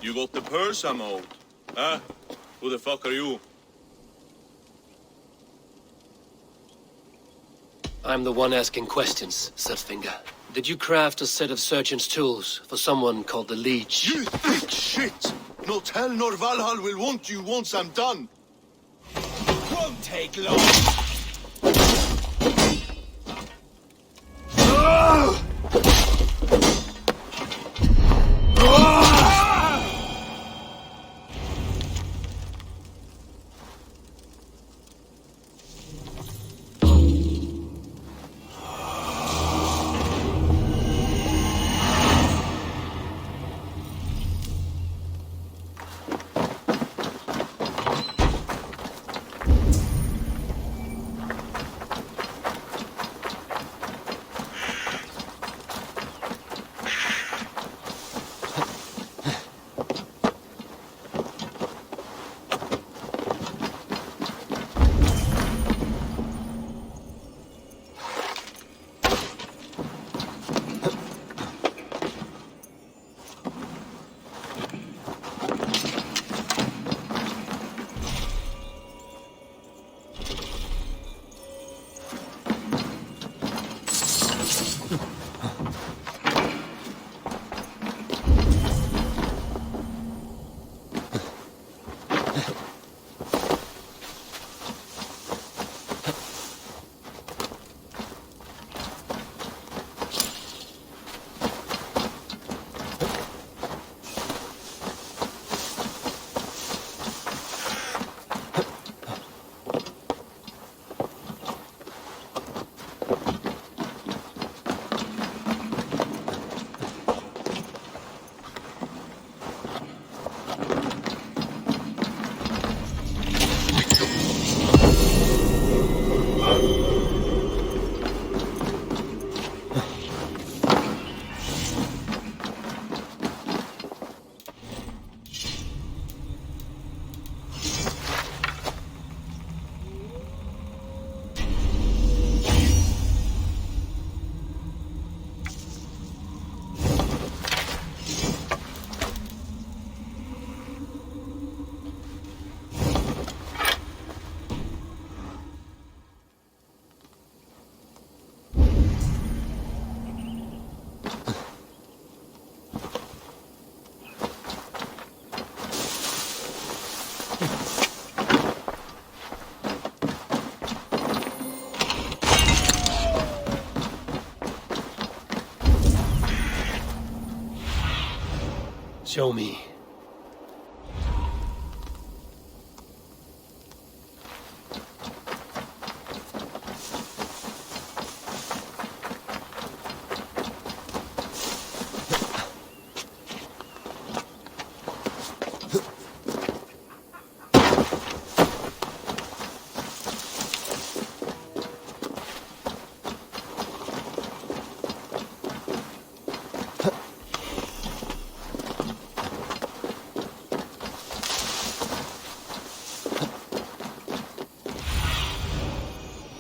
You got the purse I'm owed? Huh? Who the fuck are you? I'm the one asking questions, Setfinger. Did you craft a set of surgeon's tools for someone called the Leech? You thick shit! Not hell nor Valhalla will want you once I'm done. Won't take long. Show me.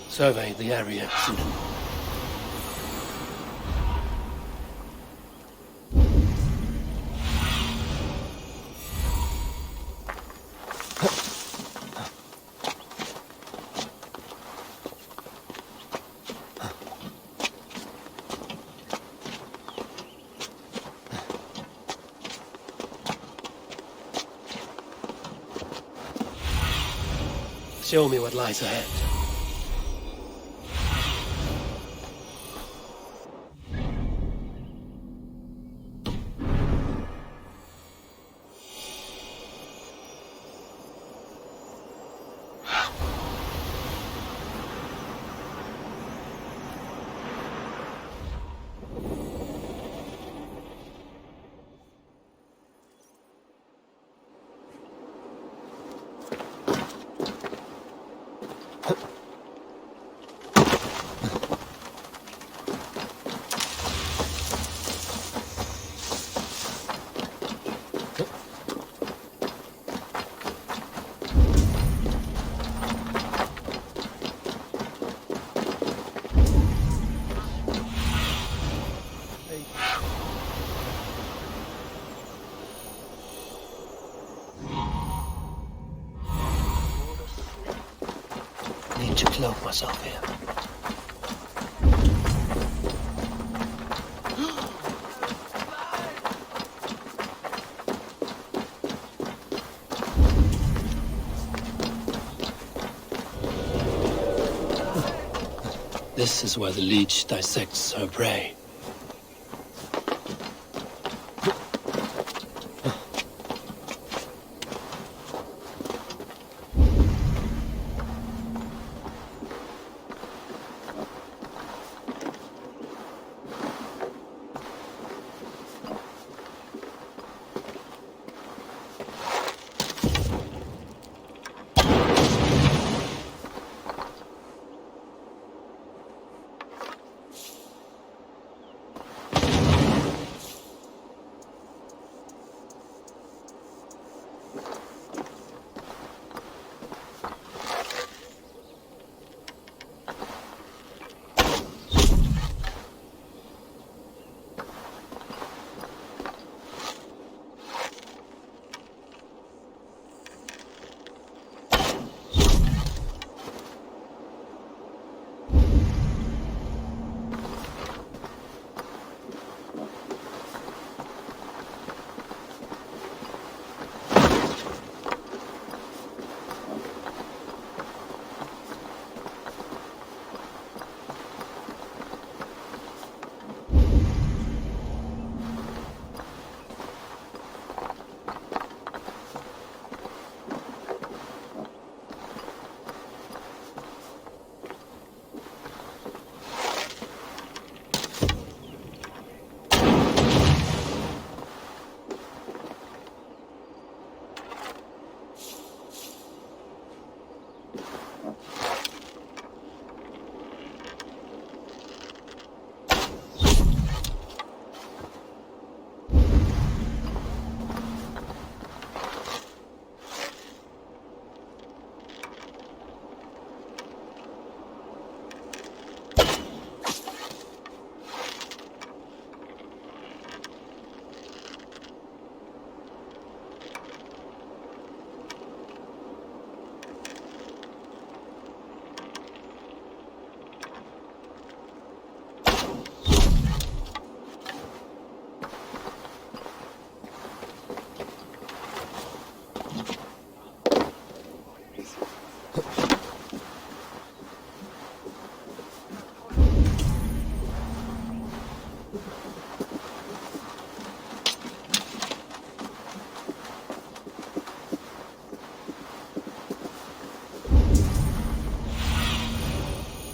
Survey the area, Susan. Show me what lies ahead. to cloak myself here. This is where the leech dissects her prey.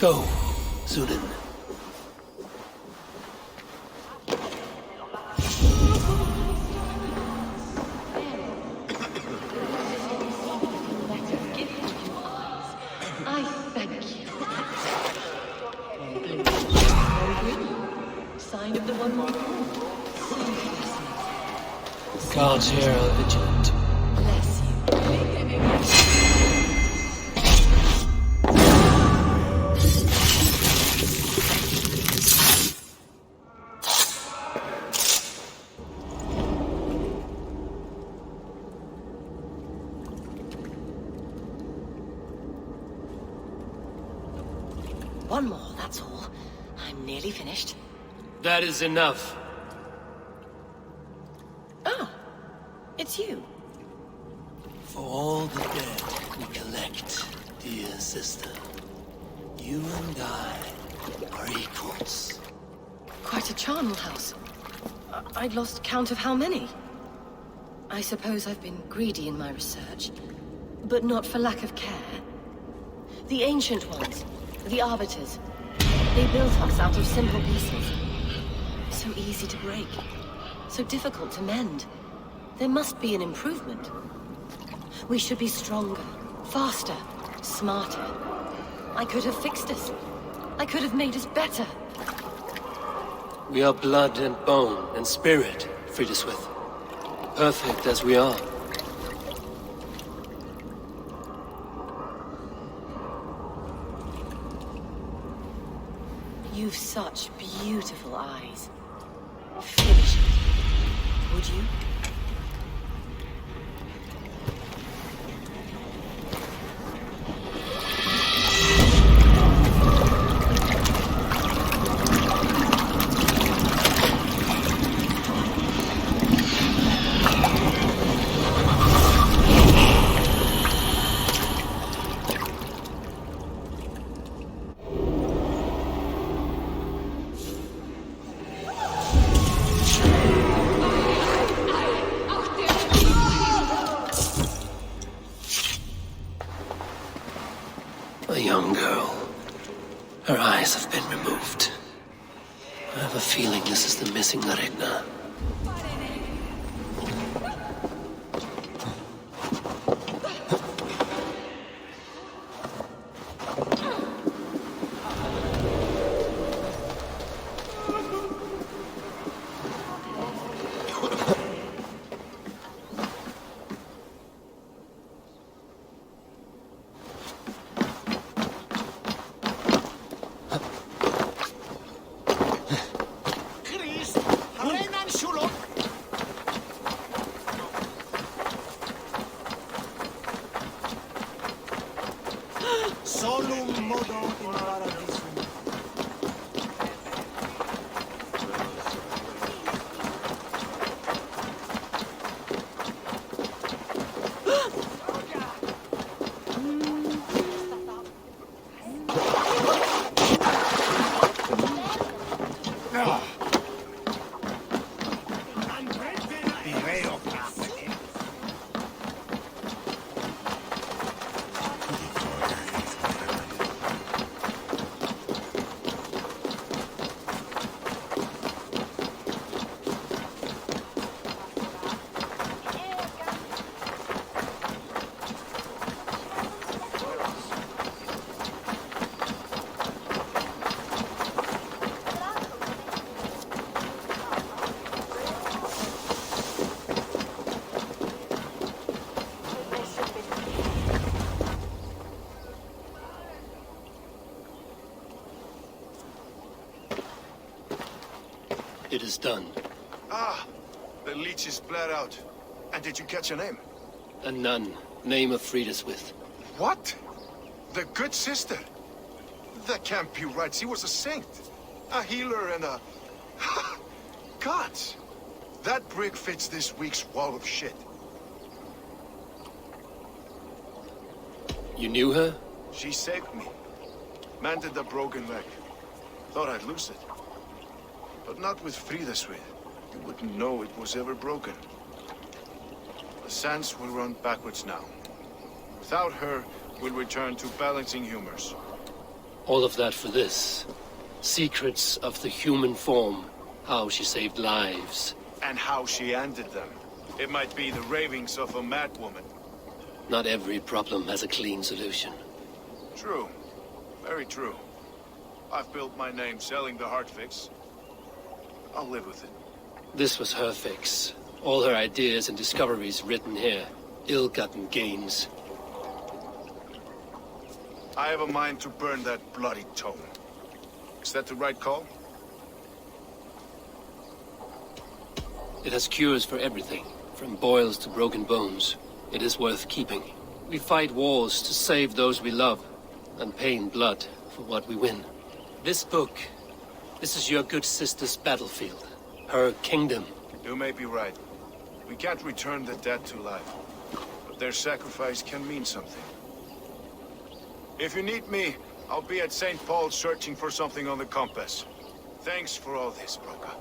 Go, Sunan. I thank you. Sign of the one more. Guards here are vigilant. Bless you. One more, that's all. I'm nearly finished. That is enough. Ah, it's you. For all the dead we collect, dear sister, you and I are equals. Quite a charnel house. I'd lost count of how many. I suppose I've been greedy in my research, but not for lack of care. The ancient ones, the arbiters, they built us out of simple pieces. So easy to break, so difficult to mend. There must be an improvement. We should be stronger, faster, smarter. I could have fixed us. I could have made us better. We are blood and bone and spirit, Friediswith. Perfect as we are. You've such beautiful eyes. Finish it, would you? young girl. Her eyes have been removed. I have a feeling this is the missing Regna. Solum modo in paradisum. It is done. Ah, the leech is bled out. And did you catch a name? A nun, name of Frida's with. What? The good sister? That can't be right. She was a saint. A healer and a... Gods! That brick fits this week's wall of shit. You knew her? She saved me. Mended the broken leg. Thought I'd lose it. But not with Frida's with. You wouldn't know it was ever broken. The sands will run backwards now. Without her, we'll return to balancing humors. All of that for this. Secrets of the human form. How she saved lives. And how she ended them. It might be the ravings of a madwoman. Not every problem has a clean solution. True. Very true. I've built my name selling the heart fix. I'll live with it. This was her fix. All her ideas and discoveries written here. Ill-gotten gains. I have a mind to burn that bloody tome. Is that the right call? It has cures for everything, from boils to broken bones. It is worth keeping. We fight wars to save those we love, and pay in blood for what we win. This book, this is your good sister's battlefield. Her kingdom. You may be right. We can't return the dead to life. But their sacrifice can mean something. If you need me, I'll be at St. Paul's searching for something on the compass. Thanks for all this, Broca.